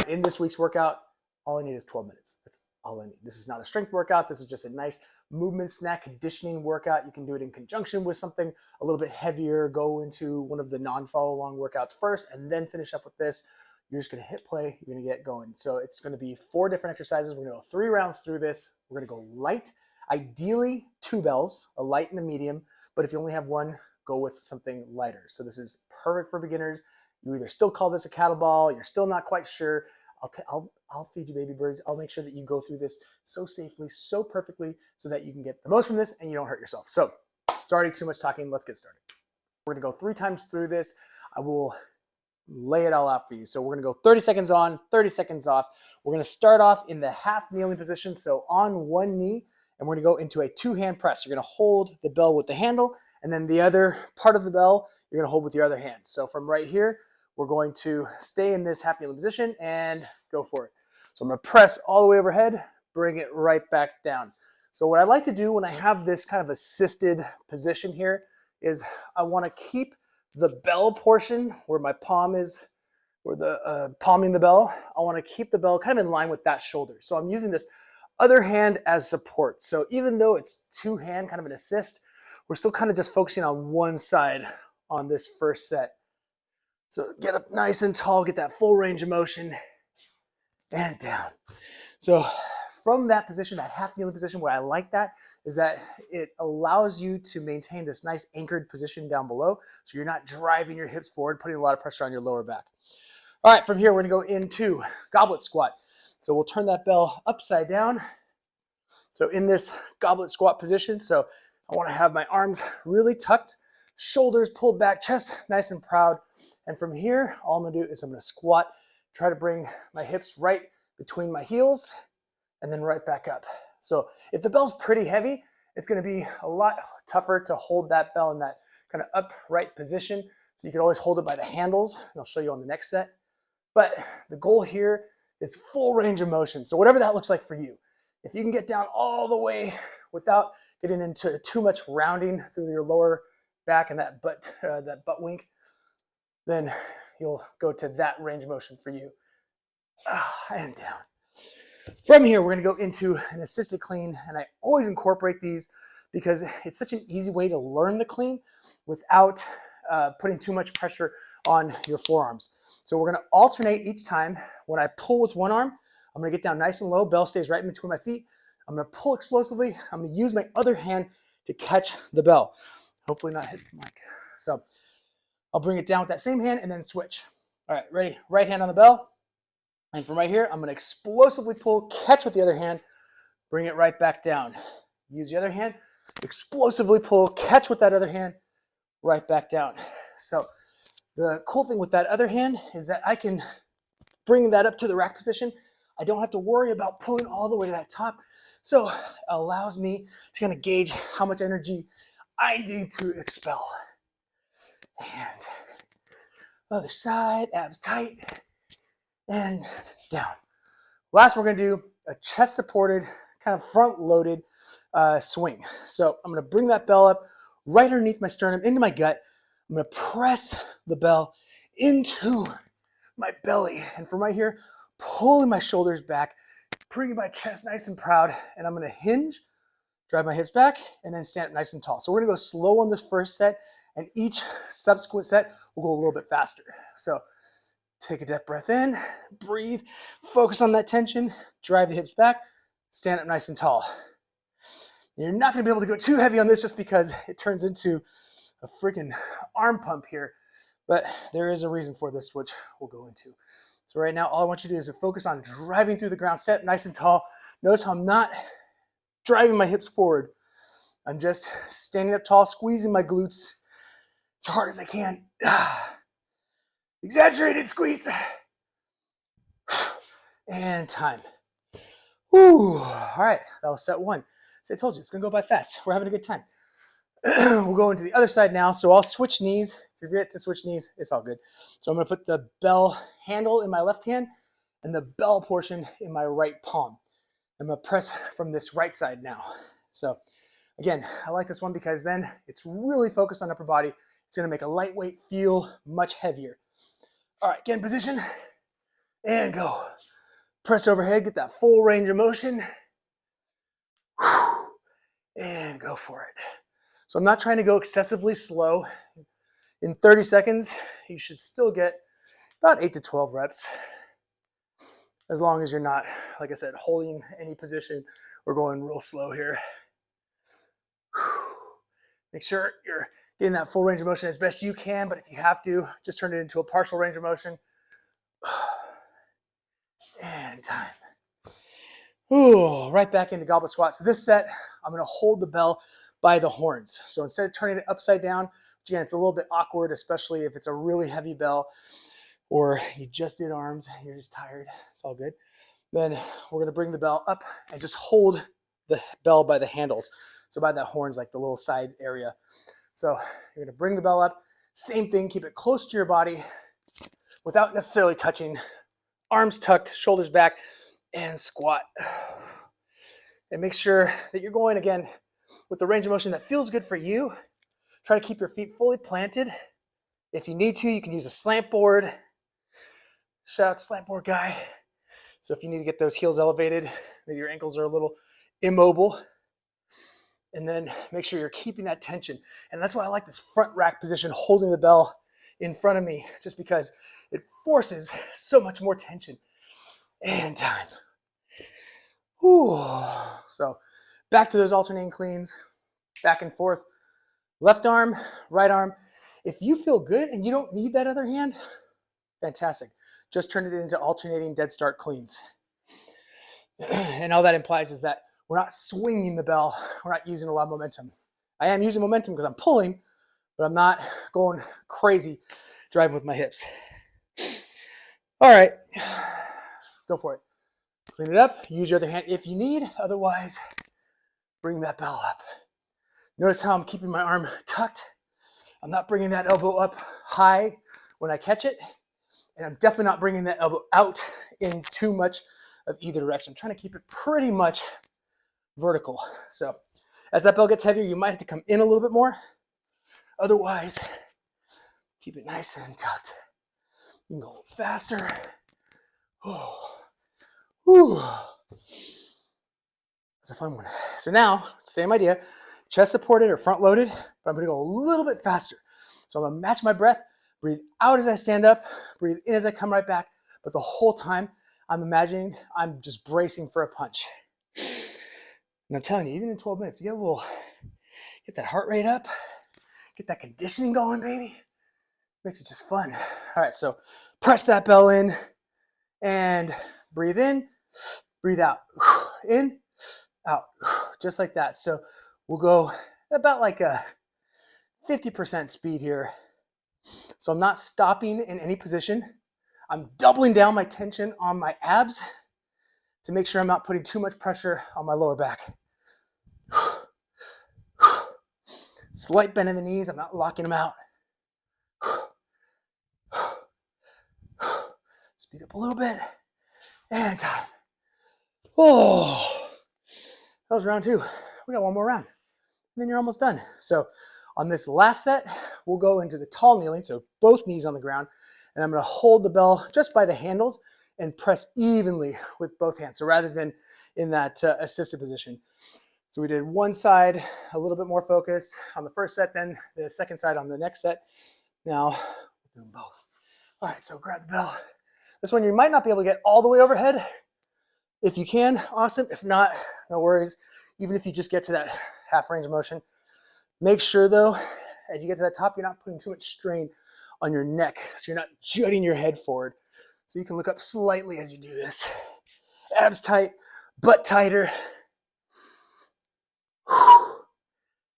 right, in this week's workout, all I need is 12 minutes. That's all I need. This is not a strength workout. This is just a nice movement snack conditioning workout. You can do it in conjunction with something a little bit heavier. Go into one of the non-follow along workouts first and then finish up with this. You're just going to hit play. You're going to get going. So it's going to be 4 different exercises. We're going to go 3 rounds through this. We're going to go light, ideally 2 bells, a light and a medium. But if you only have one, go with something lighter. So this is perfect for beginners. You either still call this a kettlebell, you're still not quite sure. I'll feed you baby birds. I'll make sure that you go through this so safely, so perfectly, so that you can get the most from this and you don't hurt yourself. So it's already too much talking. Let's get started. We're going to go 3 times through this. I will lay it all out for you. So we're going to go 30 seconds on, 30 seconds off. We're going to start off in the half kneeling position. So on one knee, and we're going to go into a 2-hand press. You're going to hold the bell with the handle, and then the other part of the bell, you're going to hold with your other hand. So from right here, we're going to stay in this half kneeling position and go for it. So I'm going to press all the way overhead, bring it right back down. So what I like to do when I have this kind of assisted position here is I want to keep the bell portion where my palm is, where the palming the bell. I want to keep the bell kind of in line with that shoulder. So I'm using this other hand as support. So even though it's 2-hand, kind of an assist, we're still kind of just focusing on one side on this first set. So get up nice and tall, get that full range of motion, and down. So from that position, that half kneeling position, what I like that is that it allows you to maintain this nice anchored position down below. So you're not driving your hips forward, putting a lot of pressure on your lower back. All right, from here, we're gonna go into goblet squat. So we'll turn that bell upside down. So in this goblet squat position, so I wanna have my arms really tucked, shoulders pulled back, chest nice and proud. And from here, all I'm gonna do is I'm gonna squat, try to bring my hips right between my heels, and then right back up. So if the bell's pretty heavy, it's gonna be a lot tougher to hold that bell in that kind of upright position. So you can always hold it by the handles, and I'll show you on the next set. But the goal here is full range of motion. So whatever that looks like for you. If you can get down all the way without getting into too much rounding through your lower back and that butt wink, then you'll go to that range of motion for you. And down. From here, we're gonna go into an assisted clean, and I always incorporate these because it's such an easy way to learn the clean without putting too much pressure on your forearms. So we're gonna alternate each time. When I pull with one arm, I'm gonna get down nice and low, bell stays right in between my feet. I'm gonna pull explosively. I'm gonna use my other hand to catch the bell. Hopefully not hit the mic. So I'll bring it down with that same hand and then switch. All right, ready? Right hand on the bell. And from right here, I'm gonna explosively pull, catch with the other hand, bring it right back down. Use the other hand, explosively pull, catch with that other hand, right back down. So the cool thing with that other hand is that I can bring that up to the rack position. I don't have to worry about pulling all the way to that top. So it allows me to kind of gauge how much energy I need to expel. And other side, abs tight, and down. Last, we're gonna do a chest supported, kind of front loaded swing. So I'm gonna bring that bell up right underneath my sternum, into my gut. I'm gonna press the bell into my belly. And from right here, pulling my shoulders back, bringing my chest nice and proud. And I'm gonna hinge, drive my hips back, and then stand up nice and tall. So we're gonna go slow on this first set, and each subsequent set will go a little bit faster. So take a deep breath in, breathe, focus on that tension, drive the hips back, stand up nice and tall. You're not gonna be able to go too heavy on this just because it turns into a freaking arm pump here, but there is a reason for this, which we'll go into. So right now, all I want you to do is to focus on driving through the ground, set nice and tall. Notice how I'm not driving my hips forward. I'm just standing up tall, squeezing my glutes as hard as I can. Exaggerated squeeze. And time. Whew. All right, that was set 1. So I told you, it's gonna go by fast. We're having a good time. We'll go into the other side now. So I'll switch knees. If you forget to switch knees, it's all good. So I'm gonna put the bell handle in my left hand and the bell portion in my right palm. I'm gonna press from this right side now. So again, I like this one because then it's really focused on upper body. It's gonna make a lightweight feel much heavier. All right, get in position. and go. Press overhead, get that full range of motion, and go for it. So I'm not trying to go excessively slow. In 30 seconds, you should still get about 8 to 12 reps, as long as you're not, like I said, holding any position or going real slow here. Make sure you're getting that full range of motion as best you can, but if you have to, just turn it into a partial range of motion. And time. Ooh, right back into goblet squat. So this set, I'm gonna hold the bell by the horns. So instead of turning it upside down, again, it's a little bit awkward, especially if it's a really heavy bell or you just did arms and you're just tired, it's all good. Then we're gonna bring the bell up and just hold the bell by the handles. So by the horns, like the little side area. So you're gonna bring the bell up, same thing, keep it close to your body without necessarily touching. Arms tucked, shoulders back, and squat. And make sure that you're going, again, with the range of motion that feels good for you. Try to keep your feet fully planted. If you need to, you can use a slant board. Shout out to slant board guy. So if you need to get those heels elevated, maybe your ankles are a little immobile. And then make sure you're keeping that tension. And that's why I like this front rack position, holding the bell in front of me, just because it forces so much more tension. And time. Whew. So back to those alternating cleans, back and forth, left arm, right arm. If you feel good and you don't need that other hand, fantastic. Just turn it into alternating dead start cleans. And all that implies is that we're not swinging the bell. We're not using a lot of momentum. I am using momentum because I'm pulling, but I'm not going crazy driving with my hips. All right, go for it. Clean it up, use your other hand if you need, otherwise bring that bell up. Notice how I'm keeping my arm tucked. I'm not bringing that elbow up high when I catch it, and I'm definitely not bringing that elbow out in too much of either direction. I'm trying to keep it pretty much vertical. So as that bell gets heavier, you might have to come in a little bit more. Otherwise, keep it nice and tucked. You can go a little faster. Oh. Whew. That's a fun one. So now, same idea, chest supported or front loaded, but I'm gonna go a little bit faster. So I'm gonna match my breath, breathe out as I stand up, breathe in as I come right back, but the whole time I'm imagining I'm just bracing for a punch. And I'm telling you, even in 12 minutes, you get that heart rate up, get that conditioning going, baby. Makes it just fun. All right, so press that bell in and breathe in, breathe out. In, out, just like that. So we'll go about like a 50% speed here. So I'm not stopping in any position. I'm doubling down my tension on my abs to make sure I'm not putting too much pressure on my lower back. Slight bend in the knees, I'm not locking them out. Speed up a little bit, and time. Oh, that was round 2. We got one more round, and then you're almost done. So on this last set, we'll go into the tall kneeling, so both knees on the ground, and I'm gonna hold the bell just by the handles and press evenly with both hands. So rather than in that assisted position. So we did one side a little bit more focused on the first set, then the second side on the next set. Now we'll do both. All right, so grab the bell. This one you might not be able to get all the way overhead. If you can, awesome. If not, no worries. Even if you just get to that half range of motion. Make sure though, as you get to that top, you're not putting too much strain on your neck. So you're not jutting your head forward. So you can look up slightly as you do this. Abs tight, butt tighter.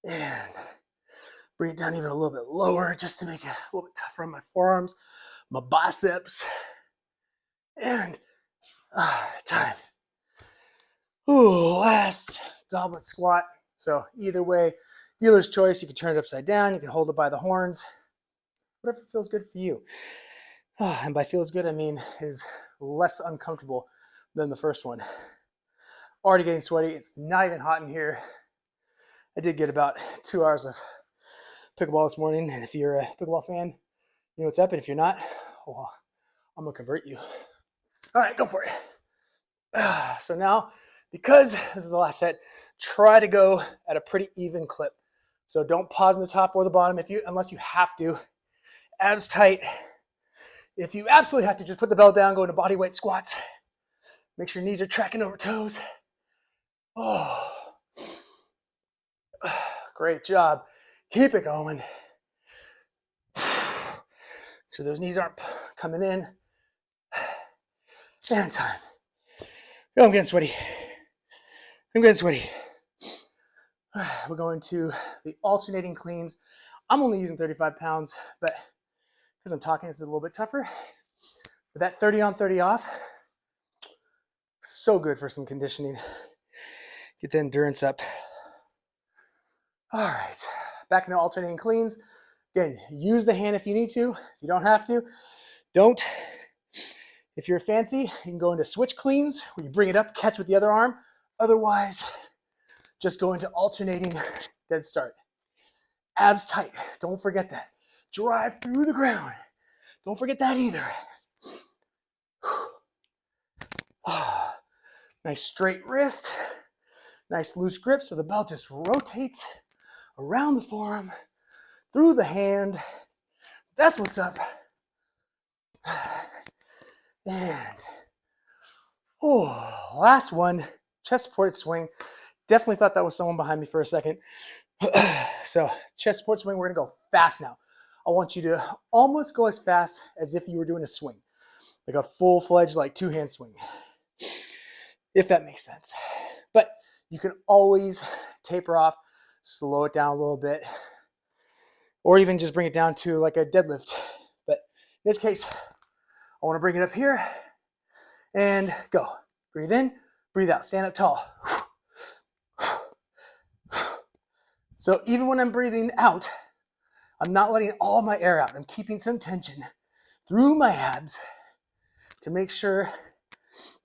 And bring it down even a little bit lower just to make it a little bit tougher on my forearms, my biceps. And time. Ooh, last goblet squat. So either way, dealer's choice. You can turn it upside down. You can hold it by the horns. Whatever feels good for you. And by feels good, I mean is less uncomfortable than the first one. Already getting sweaty. It's not even hot in here. I did get about 2 hours of pickleball this morning. And if you're a pickleball fan, you know what's up. And if you're not, well, I'm going to convert you. All right, go for it. So now, because this is the last set, try to go at a pretty even clip. So don't pause in the top or the bottom unless you have to. Abs tight. If you absolutely have to, just put the belt down, go into bodyweight squats. Make sure your knees are tracking over toes. Oh, great job. Keep it going. So those knees aren't coming in. And time. Oh, I'm getting sweaty. I'm getting sweaty. We're going to the alternating cleans. I'm only using 35 pounds, but because I'm talking, it's a little bit tougher. But that 30 on, 30 off, so good for some conditioning. Get the endurance up. All right, back into alternating cleans. Again, use the hand if you need to. If you don't have to, don't. If you're fancy, you can go into switch cleans where you bring it up, catch with the other arm. Otherwise, just go into alternating dead start. Abs tight, don't forget that. Drive through the ground. Don't forget that either. Nice straight wrist. Nice loose grip so the belt just rotates around the forearm, through the hand. That's what's up. And last one, chest supported swing. Definitely thought that was someone behind me for a second. So chest support swing, we're gonna go fast now. I want you to almost go as fast as if you were doing a swing, like a full-fledged like two-hand swing, if that makes sense. But you can always taper off, slow it down a little bit, or even just bring it down to like a deadlift. But in this case, I want to bring it up here and go. Breathe in, breathe out, stand up tall. So even when I'm breathing out, I'm not letting all my air out. I'm keeping some tension through my abs to make sure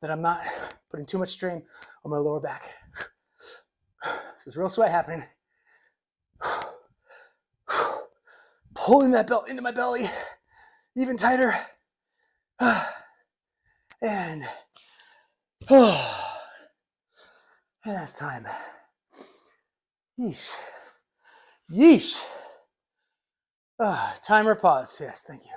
that I'm not putting too much strain on my lower back. So there's real sweat happening. Pulling that belt into my belly even tighter. And that's time. Yeesh. Yeesh. Timer pause. Yes, thank you.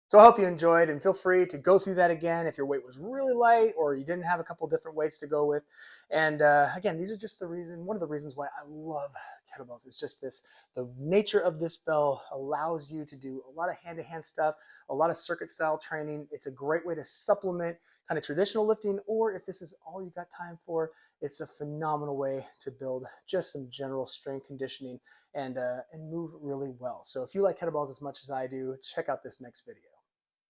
So I hope you enjoyed, and feel free to go through that again if your weight was really light or you didn't have a couple different weights to go with. And again, these are just one of the reasons why I love kettlebells. It's just the nature of this bell allows you to do a lot of hand-to-hand stuff, a lot of circuit style training. It's a great way to supplement kind of traditional lifting, or if this is all you got time for, it's a phenomenal way to build just some general strength conditioning and move really well. So if you like kettlebells as much as I do, check out this next video.